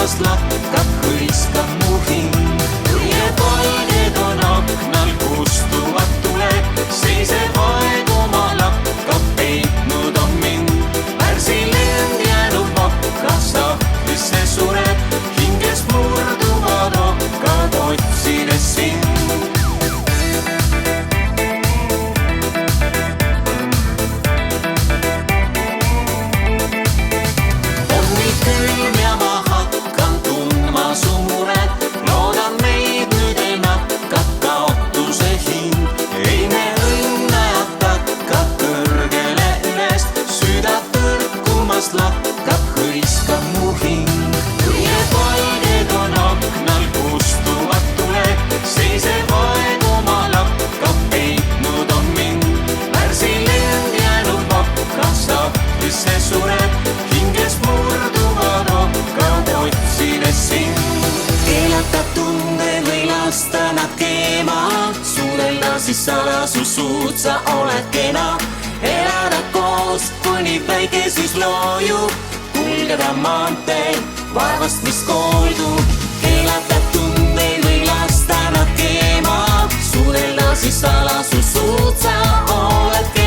tõrkumast lakkab, hõiskab mu hing. õied valged on aknal, kustuvad tuled, seiseb aeg oma lakkab, peitnud on mind. Värsilend jäänud makkas, sahtlisse sureb, hinges murduvad okkad, otsides sind. Lakkab, hõiskab mu hing. õied valged on aknal, kustuvad tuled, seiseb aeg oma lakkab, peitnud on mind. Värsilend jäänud makkas, sahtlisse sureb, hinges murduvad okkad, otsides sind. keelata tunde või lasta nad keema, suudelda siis salasussuud, sa oled kena. elada koos, kuni päike siis loojub, kulgeda maanteel, vaevast mis kooldub. keelata tundeid või lasta nad keema, suudelda siis salasussuud, sa oled kena.